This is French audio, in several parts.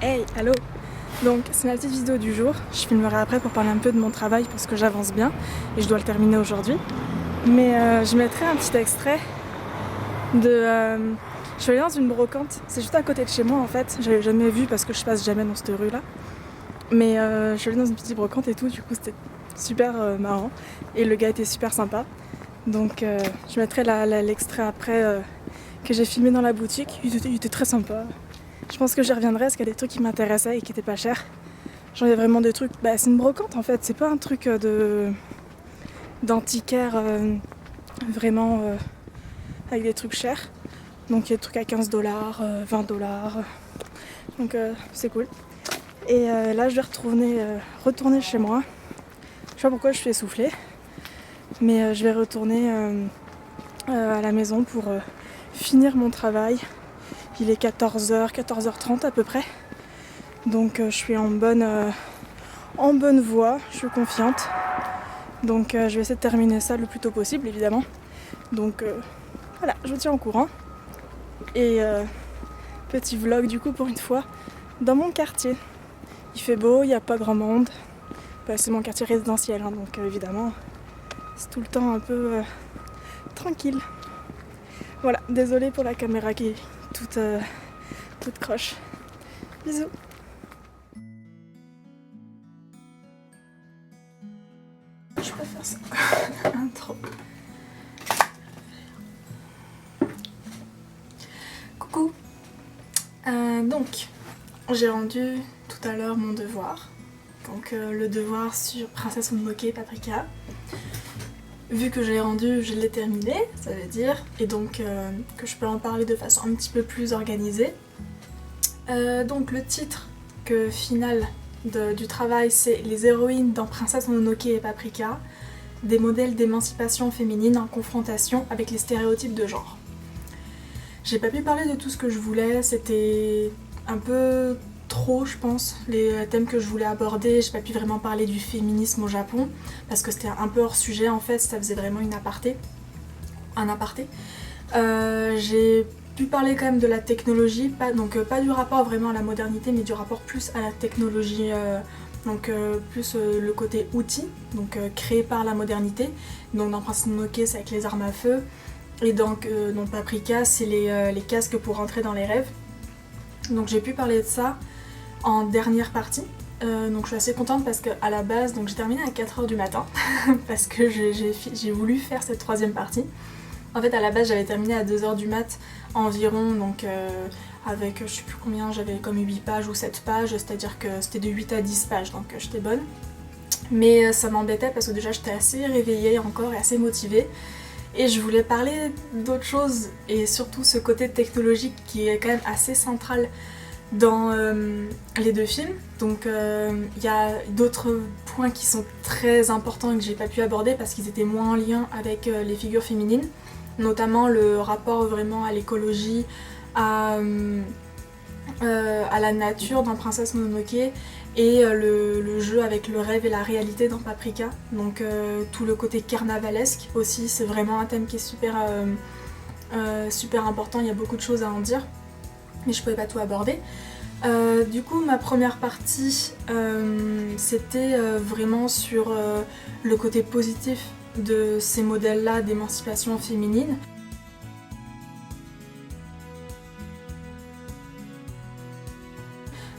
Hey, allô. Donc c'est ma petite vidéo du jour, je filmerai après pour parler un peu de mon travail parce que j'avance bien et je dois le terminer aujourd'hui. Mais je mettrai un petit extrait de... je suis allée dans une brocante, c'est juste à côté de chez moi en fait, j'avais jamais vu parce que je passe jamais dans cette rue là. Mais je suis allée dans une petite brocante et tout, du coup c'était super marrant et le gars était super sympa. Donc je mettrai l'extrait après que j'ai filmé dans la boutique, il était très sympa. Je pense que j'y reviendrai parce qu'il y a des trucs qui m'intéressaient et qui étaient pas chers. Genre il y a vraiment des trucs, bah c'est une brocante en fait, c'est pas un truc d'antiquaire vraiment avec des trucs chers. Donc il y a des trucs à 15$, 20$, donc c'est cool. Et là je vais retourner chez moi. Je sais pas pourquoi je suis essoufflée, mais je vais retourner à la maison pour finir mon travail. Il est 14h, 14h30 à peu près. Donc je suis en bonne voie, je suis confiante. Donc je vais essayer de terminer ça le plus tôt possible évidemment. Donc voilà, je vous tiens au courant. Et petit vlog du coup pour une fois dans mon quartier. Il fait beau, il n'y a pas grand monde. Bah, c'est mon quartier résidentiel, hein, donc évidemment c'est tout le temps un peu tranquille. Voilà, désolée pour la caméra qui est toute croche. Bisous. Je peux faire ça. Intro. Coucou. Donc, j'ai rendu tout à l'heure mon devoir. Donc le devoir sur Princesse Mononoke Paprika. Vu que je l'ai rendu, je l'ai terminé, ça veut dire, et donc que je peux en parler de façon un petit peu plus organisée. Donc le titre final du travail, c'est Les héroïnes dans Princesse Mononoke et Paprika, des modèles d'émancipation féminine en confrontation avec les stéréotypes de genre. J'ai pas pu parler de tout ce que je voulais, c'était un peu trop je pense, les thèmes que je voulais aborder. J'ai pas pu vraiment parler du féminisme au Japon parce que c'était un peu hors sujet en fait, ça faisait vraiment un aparté. J'ai pu parler quand même de la technologie, pas du rapport vraiment à la modernité mais du rapport plus à la technologie, plus le côté outil, donc créé par la modernité. Donc dans Princess Mononoke c'est avec les armes à feu et donc dans Paprika c'est les casques pour rentrer dans les rêves. Donc j'ai pu parler de ça en dernière partie. Donc je suis assez contente parce qu'à la base, donc j'ai terminé à 4h du matin parce que j'ai voulu faire cette troisième partie. En fait à la base j'avais terminé à 2h du mat environ, donc avec je sais plus combien, j'avais comme 8 pages ou 7 pages, c'est-à-dire que c'était de 8 à 10 pages, donc j'étais bonne. Mais ça m'embêtait parce que déjà j'étais assez réveillée encore et assez motivée. Et je voulais parler d'autre chose et surtout ce côté technologique qui est quand même assez central dans les deux films. Donc il y a d'autres points qui sont très importants et que j'ai pas pu aborder parce qu'ils étaient moins en lien avec les figures féminines, notamment le rapport vraiment à l'écologie, à la nature dans Princesse Mononoke et le jeu avec le rêve et la réalité dans Paprika. Donc tout le côté carnavalesque aussi, c'est vraiment un thème qui est super important, il y a beaucoup de choses à en dire mais je pouvais pas tout aborder. Du coup ma première partie c'était vraiment sur le côté positif de ces modèles là d'émancipation féminine.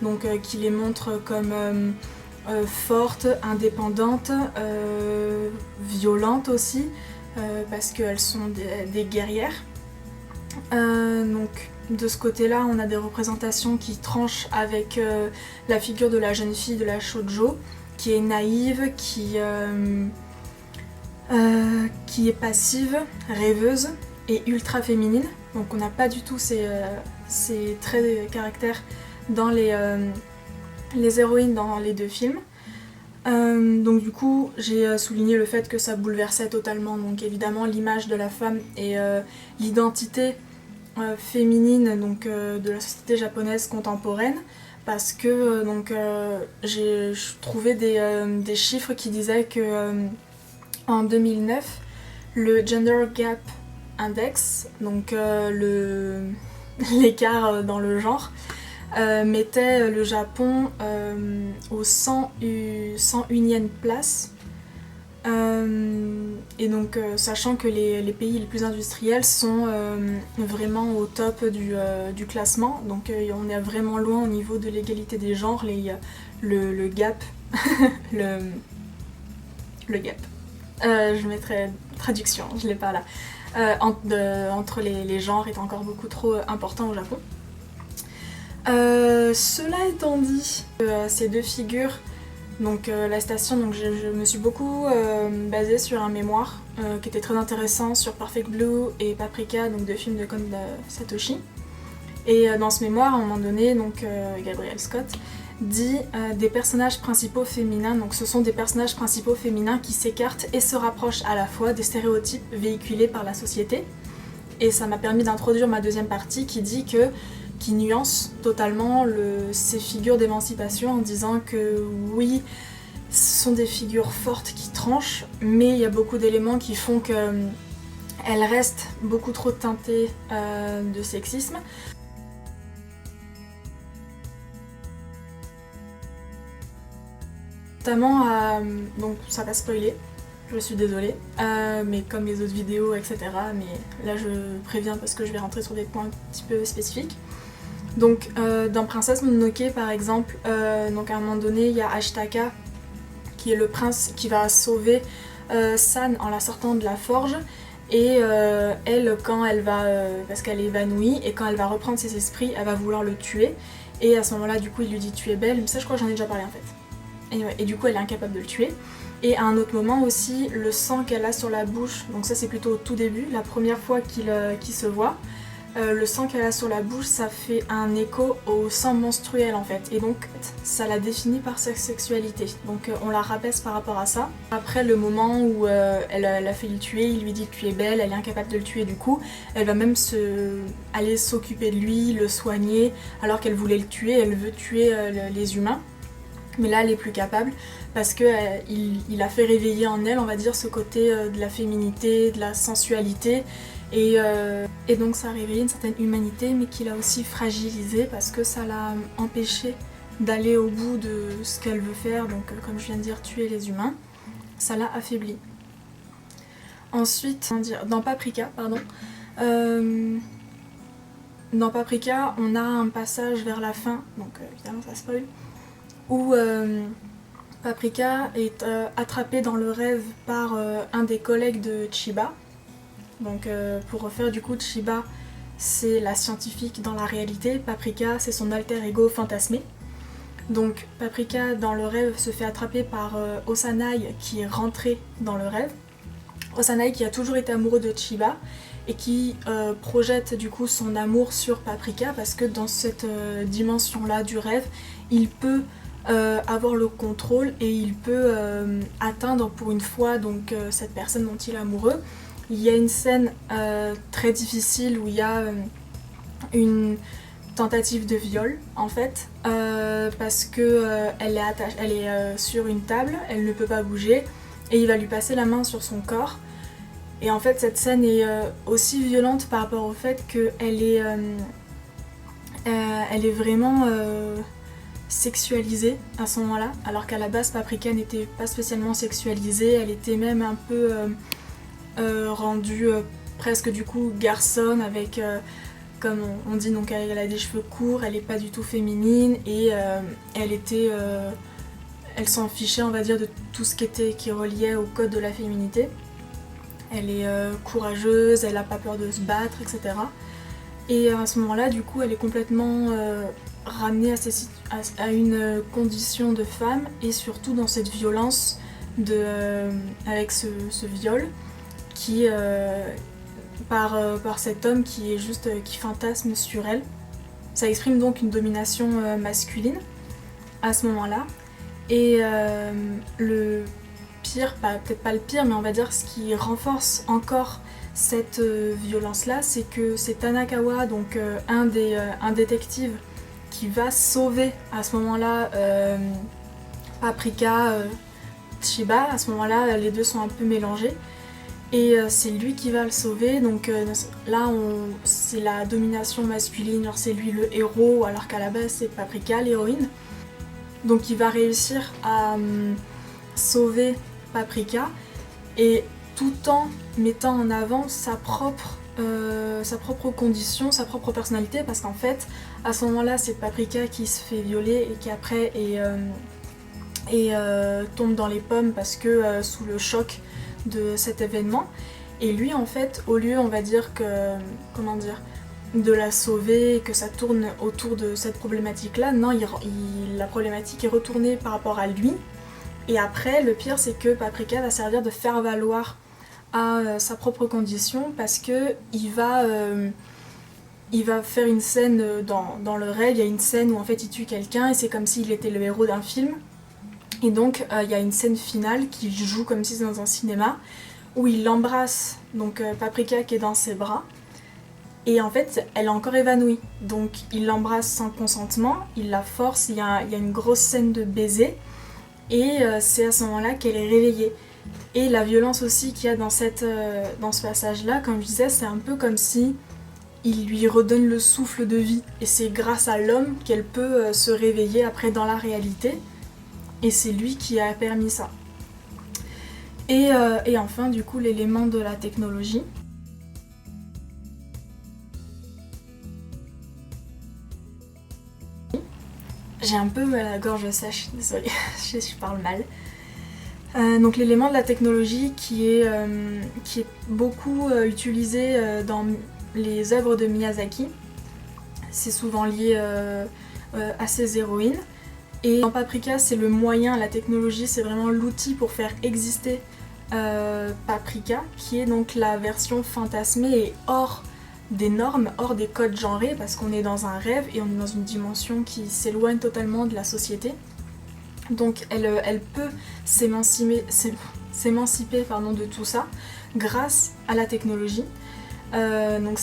Donc qui les montre comme fortes, indépendantes, violentes aussi, parce qu'elles sont des guerrières. Donc de ce côté-là, on a des représentations qui tranchent avec la figure de la jeune fille de la shoujo, qui est naïve, qui est passive, rêveuse et ultra féminine. Donc on n'a pas du tout ces traits de caractère dans les héroïnes dans les deux films. Donc du coup j'ai souligné le fait que ça bouleversait totalement donc évidemment l'image de la femme et l'identité féminine donc, de la société japonaise contemporaine, parce que j'ai trouvé des chiffres qui disaient que en 2009 le Gender Gap Index, donc l'écart dans le genre, mettait le Japon au 101e place. Et donc sachant que les pays les plus industriels sont vraiment au top du classement, donc on est vraiment loin au niveau de l'égalité des genres, le gap, le gap. Je mettrai traduction, je l'ai pas là. Entre les genres est encore beaucoup trop important au Japon. Cela étant dit, ces deux figures, donc la station, donc je me suis beaucoup basée sur un mémoire qui était très intéressant sur Perfect Blue et Paprika, donc deux films de Kon Satoshi. Et dans ce mémoire, à un moment donné, donc Gabriel Scott dit des personnages principaux féminins, donc ce sont des personnages principaux féminins qui s'écartent et se rapprochent à la fois des stéréotypes véhiculés par la société. Et ça m'a permis d'introduire ma deuxième partie qui nuance totalement ces figures d'émancipation en disant que oui, ce sont des figures fortes qui tranchent, mais il y a beaucoup d'éléments qui font qu'elles restent beaucoup trop teintées de sexisme. Notamment donc ça va spoiler, je suis désolée, mais comme les autres vidéos, etc. Mais là je préviens parce que je vais rentrer sur des points un petit peu spécifiques. Donc dans Princesse Mononoke par exemple, donc à un moment donné il y a Ashitaka qui est le prince qui va sauver San en la sortant de la forge, et elle quand elle va, parce qu'elle est évanouie, et quand elle va reprendre ses esprits elle va vouloir le tuer, et à ce moment là du coup il lui dit tu es belle, mais ça je crois que j'en ai déjà parlé en fait. Et du coup elle est incapable de le tuer. Et à un autre moment aussi, le sang qu'elle a sur la bouche, donc ça c'est plutôt au tout début, la première fois qu'ils se voient, le sang qu'elle a sur la bouche, ça fait un écho au sang menstruel en fait, et donc ça la définit par sa sexualité, donc on la rabaisse par rapport à ça. Après le moment où elle a fait le tuer, il lui dit que tu es belle, elle est incapable de le tuer, du coup elle va même aller s'occuper de lui, le soigner, alors qu'elle voulait le tuer, elle veut tuer les humains. Mais là elle est plus capable parce qu'il a fait réveiller en elle, on va dire, ce côté de la féminité, de la sensualité, et donc ça a réveillé une certaine humanité, mais qui l'a aussi fragilisée parce que ça l'a empêchée d'aller au bout de ce qu'elle veut faire, donc comme je viens de dire, tuer les humains, ça l'a affaiblie. Ensuite, dans Paprika, dans Paprika, on a un passage vers la fin, donc évidemment ça spoil, où Paprika est attrapée dans le rêve par un des collègues de Chiba. Donc pour refaire, du coup, Chiba c'est la scientifique dans la réalité, Paprika c'est son alter ego fantasmé. Donc Paprika dans le rêve se fait attraper par Osanai qui est rentré dans le rêve. Osanai qui a toujours été amoureux de Chiba et qui projette du coup son amour sur Paprika parce que dans cette dimension là du rêve, il peut avoir le contrôle et il peut atteindre pour une fois donc cette personne dont il est amoureux. Il y a une scène très difficile où il y a une tentative de viol en fait, parce que elle est sur une table, elle ne peut pas bouger et il va lui passer la main sur son corps. Et en fait cette scène est aussi violente par rapport au fait qu'elle est, elle est vraiment sexualisée à ce moment-là, alors qu'à la base Paprika n'était pas spécialement sexualisée, elle était même un peu rendue presque du coup garçonne avec, comme on dit, donc elle a des cheveux courts, elle est pas du tout féminine et elle s'en fichait on va dire de tout ce qui reliait au code de la féminité. Elle est courageuse, elle a pas peur de se battre, etc. Et à ce moment-là du coup elle est complètement ramenée à une condition de femme, et surtout dans cette violence avec ce viol qui par cet homme qui est juste qui fantasme sur elle. Ça exprime donc une domination masculine à ce moment-là. Et le pire, peut-être pas le pire, mais on va dire ce qui renforce encore cette violence-là, c'est que c'est Tanakawa, donc un détective qui va sauver à ce moment-là Paprika, Chiba. À ce moment-là, les deux sont un peu mélangés. Et c'est lui qui va le sauver, donc là c'est la domination masculine, genre c'est lui le héros, alors qu'à la base c'est Paprika l'héroïne. Donc il va réussir à sauver Paprika, et tout en mettant en avant sa propre condition, sa propre personnalité, parce qu'en fait à ce moment-là c'est Paprika qui se fait violer et qui après tombe dans les pommes parce que sous le choc de cet événement. Et lui en fait, au lieu on va dire que, comment dire, de la sauver et que ça tourne autour de cette problématique là, non, la problématique est retournée par rapport à lui. Et après le pire c'est que Paprika va servir de faire valoir à sa propre condition, parce que il va faire une scène dans le rêve, il y a une scène où en fait il tue quelqu'un et c'est comme s'il était le héros d'un film. Et donc il y a une scène finale qui joue comme si c'était dans un cinéma, où il l'embrasse, donc Paprika qui est dans ses bras, et en fait elle est encore évanouie. Donc il l'embrasse sans consentement, il la force, il y a une grosse scène de baiser, et c'est à ce moment-là qu'elle est réveillée. Et la violence aussi qu'il y a dans ce passage-là, comme je disais, c'est un peu comme si il lui redonne le souffle de vie, et c'est grâce à l'homme qu'elle peut se réveiller après dans la réalité. Et c'est lui qui a permis ça. Et enfin, du coup, l'élément de la technologie. J'ai un peu la gorge sèche, désolée, je parle mal. Donc l'élément de la technologie qui est beaucoup utilisé dans les œuvres de Miyazaki. C'est souvent lié à ses héroïnes. Et dans Paprika, c'est le moyen, la technologie, c'est vraiment l'outil pour faire exister Paprika, qui est donc la version fantasmée et hors des normes, hors des codes genrés, parce qu'on est dans un rêve et on est dans une dimension qui s'éloigne totalement de la société. Donc elle peut s'émanciper de tout ça grâce à la technologie. Donc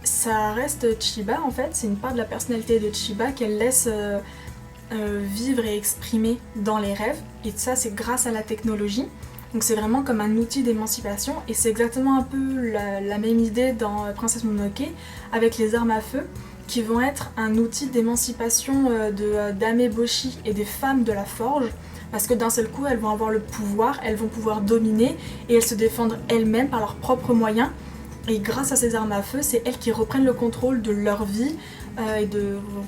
ça reste Chiba en fait, c'est une part de la personnalité de Chiba qu'elle laisse vivre et exprimer dans les rêves, et ça c'est grâce à la technologie. Donc c'est vraiment comme un outil d'émancipation, et c'est exactement un peu la même idée dans Princesse Mononoke avec les armes à feu, qui vont être un outil d'émancipation d'Ameboshi et des femmes de la forge, parce que d'un seul coup elles vont avoir le pouvoir, elles vont pouvoir dominer et elles se défendre elles-mêmes par leurs propres moyens. Et grâce à ces armes à feu, c'est elles qui reprennent le contrôle de leur vie et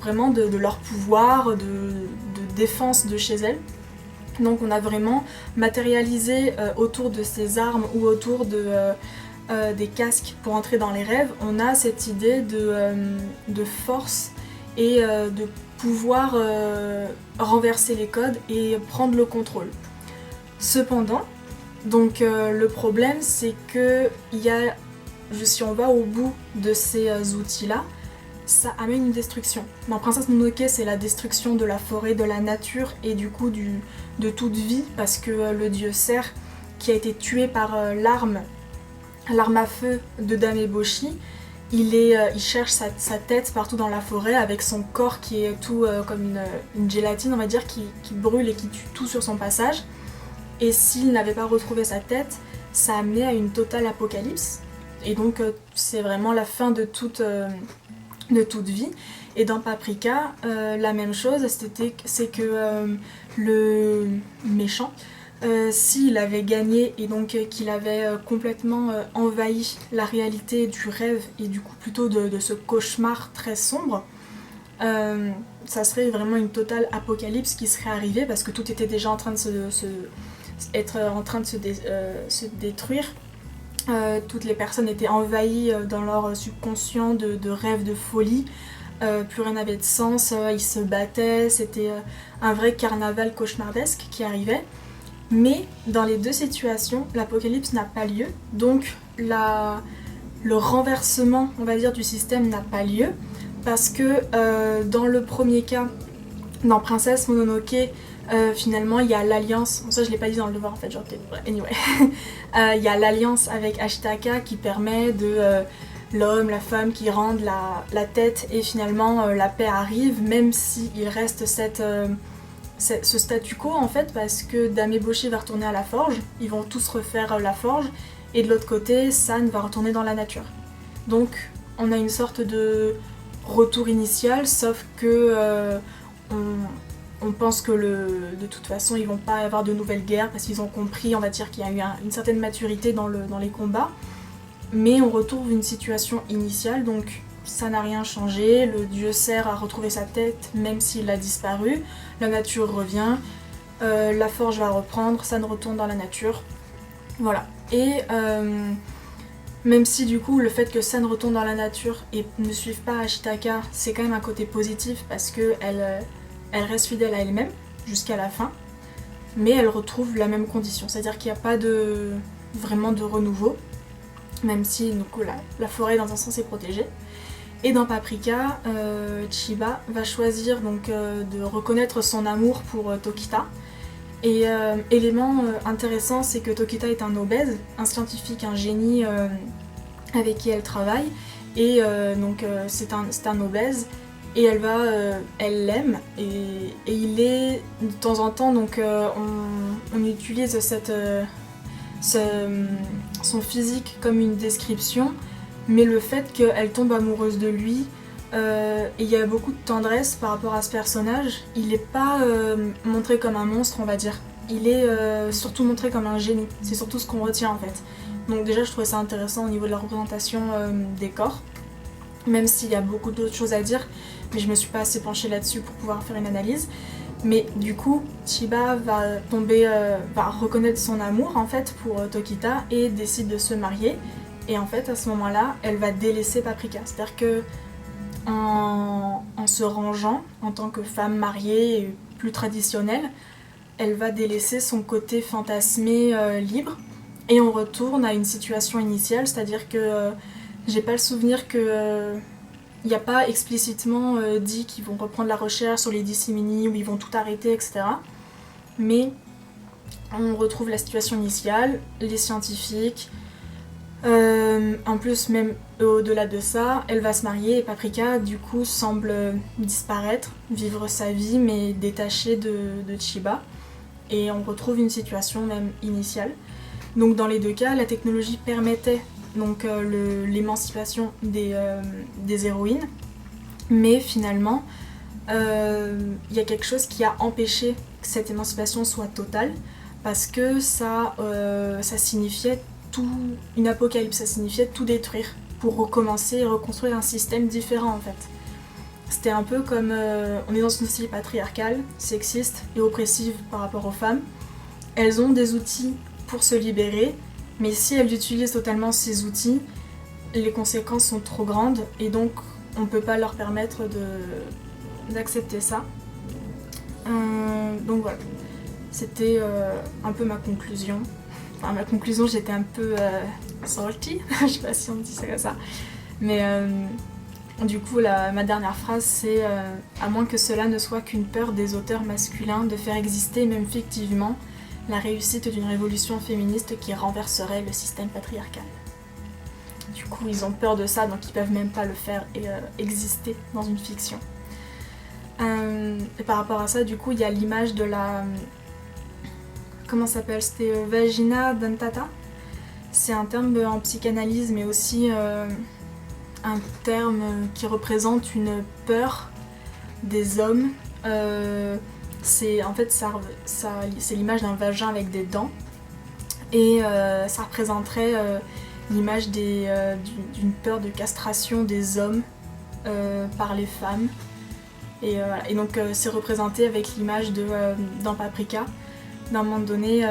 vraiment de leur pouvoir, de défense de chez elles. Donc on a vraiment matérialisé autour de ces armes ou autour des casques pour entrer dans les rêves, on a cette idée de force et de pouvoir renverser les codes et prendre le contrôle. Cependant, donc le problème c'est que si on va au bout de ces outils-là, ça amène une destruction. Dans Princesse Mononoke, c'est la destruction de la forêt, de la nature et du coup de toute vie, parce que le dieu cerf, qui a été tué par l'arme à feu de Dame Eboshi, il cherche sa tête partout dans la forêt avec son corps qui est tout comme une gélatine, on va dire, qui brûle et qui tue tout sur son passage. Et s'il n'avait pas retrouvé sa tête, ça amenait à une totale apocalypse. Et donc c'est vraiment la fin de toute vie. Et dans Paprika, la même chose, c'est que le méchant, s'il avait gagné et donc qu'il avait complètement envahi la réalité du rêve et du coup plutôt de ce cauchemar très sombre, ça serait vraiment une totale apocalypse qui serait arrivée, parce que tout était déjà en train de se détruire. Toutes les personnes étaient envahies dans leur subconscient de rêves de folie, plus rien n'avait de sens, ils se battaient, c'était un vrai carnaval cauchemardesque qui arrivait. Mais dans les deux situations, l'apocalypse n'a pas lieu, donc le renversement, on va dire, du système n'a pas lieu, parce que dans le premier cas, dans Princesse Mononoke, finalement il y a l'alliance, ça je l'ai pas dit dans le devoir en fait, genre anyway, il y a l'alliance avec Ashitaka qui permet de l'homme, la femme qui rendent la tête, et finalement la paix arrive, même s'il reste ce statu quo en fait, parce que Dame Eboshi va retourner à la forge, ils vont tous refaire la forge, et de l'autre côté, San va retourner dans la nature. Donc on a une sorte de retour initial, sauf que on pense que de toute façon ils vont pas avoir de nouvelles guerres parce qu'ils ont compris, on va dire qu'il y a eu une certaine maturité dans les combats, mais on retrouve une situation initiale, donc ça n'a rien changé, le dieu cerf a retrouvé sa tête même s'il a disparu, la nature revient, la forge va reprendre, San retourne dans la nature, voilà. Et même si du coup le fait que San retourne dans la nature et ne suive pas Ashitaka, c'est quand même un côté positif parce que elle reste fidèle à elle-même jusqu'à la fin, mais elle retrouve la même condition, c'est-à-dire qu'il n'y a pas vraiment de renouveau, même si du coup, la forêt dans un sens est protégée. Et dans Paprika, Chiba va choisir donc de reconnaître son amour pour Tokita. Et élément intéressant, c'est que Tokita est un obèse, un scientifique, un génie avec qui elle travaille, et donc c'est un obèse. Et elle l'aime, et il est de temps en temps, donc on utilise son physique comme une description, mais le fait qu'elle tombe amoureuse de lui, et il y a beaucoup de tendresse par rapport à ce personnage, il n'est pas montré comme un monstre, on va dire, il est surtout montré comme un génie, c'est surtout ce qu'on retient en fait. Donc déjà je trouvais ça intéressant au niveau de la représentation des corps, même s'il y a beaucoup d'autres choses à dire, mais je me suis pas assez penchée là-dessus pour pouvoir faire une analyse. Mais du coup, Chiba va reconnaître son amour en fait pour Tokita et décide de se marier. Et en fait, à ce moment-là, elle va délaisser Paprika. C'est-à-dire que en se rangeant en tant que femme mariée et plus traditionnelle, elle va délaisser son côté fantasmé libre. Et on retourne à une situation initiale, c'est-à-dire que j'ai pas le souvenir que il n'y a pas explicitement dit qu'ils vont reprendre la recherche sur les disséminés ou ils vont tout arrêter, etc. Mais on retrouve la situation initiale, les scientifiques. En plus, même au-delà de ça, elle va se marier et Paprika, du coup, semble disparaître, vivre sa vie, mais détachée de Chiba. Et on retrouve une situation même initiale. Donc dans les deux cas, la technologie permettait donc l'émancipation des héroïnes, mais finalement il y a quelque chose qui a empêché que cette émancipation soit totale, parce que ça signifiait une apocalypse, ça signifiait tout détruire pour recommencer et reconstruire un système différent en fait. C'était un peu comme on est dans une société patriarcale, sexiste et oppressive par rapport aux femmes. Elles ont des outils pour se libérer, mais si elles utilisent totalement ces outils, les conséquences sont trop grandes et donc on ne peut pas leur permettre d'accepter ça. Donc voilà, c'était un peu ma conclusion. Enfin, ma conclusion, j'étais un peu salty, je sais pas si on dit ça comme ça. Mais du coup, ma dernière phrase, c'est à moins que cela ne soit qu'une peur des auteurs masculins de faire exister, même fictivement, la réussite d'une révolution féministe qui renverserait le système patriarcal. Du coup, ils ont peur de ça, donc ils peuvent même pas le faire exister dans une fiction. Et par rapport à ça, du coup, il y a l'image de la... Comment ça s'appelle ? C'était vagina dentata. C'est un terme en psychanalyse, mais aussi un terme qui représente une peur des hommes. C'est l'image d'un vagin avec des dents, et ça représenterait l'image d'une peur de castration des hommes par les femmes. Et donc c'est représenté avec l'image dans Paprika. D'un moment donné,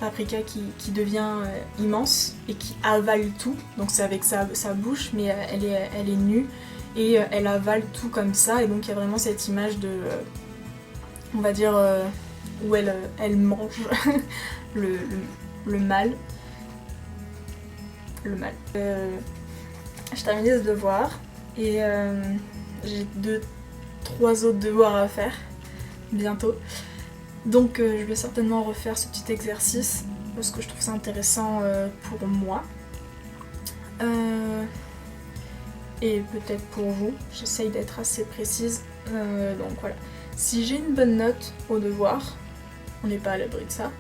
Paprika qui devient immense et qui avale tout, donc c'est avec sa bouche, mais elle est nue et elle avale tout comme ça, et donc il y a vraiment cette image on va dire, où elle mange le mal. Le mal. Je termine ce devoir et j'ai 2-3 autres devoirs à faire bientôt. Donc je vais certainement refaire ce petit exercice parce que je trouve ça intéressant pour moi. Et peut-être pour vous. J'essaye d'être assez précise. Donc voilà. Si j'ai une bonne note au devoir, on n'est pas à l'abri de ça,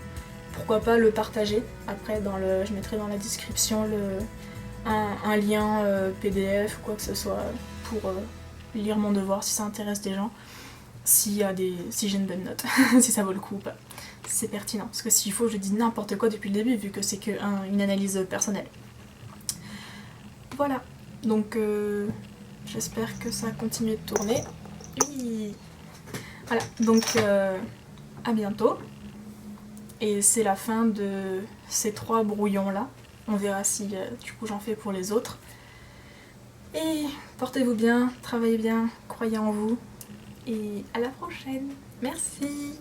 pourquoi pas le partager. Après je mettrai dans la description un lien PDF ou quoi que ce soit pour lire mon devoir si ça intéresse des gens, si j'ai une bonne note, si ça vaut le coup ou pas, si c'est pertinent. Parce que s'il faut, je dis n'importe quoi depuis le début vu que c'est qu'une analyse personnelle. Voilà, donc j'espère que ça continue de tourner. Oui. Voilà, donc à bientôt. Et c'est la fin de ces 3 brouillons là. On verra si du coup j'en fais pour les autres. Et portez-vous bien, travaillez bien, croyez en vous. Et à la prochaine. Merci.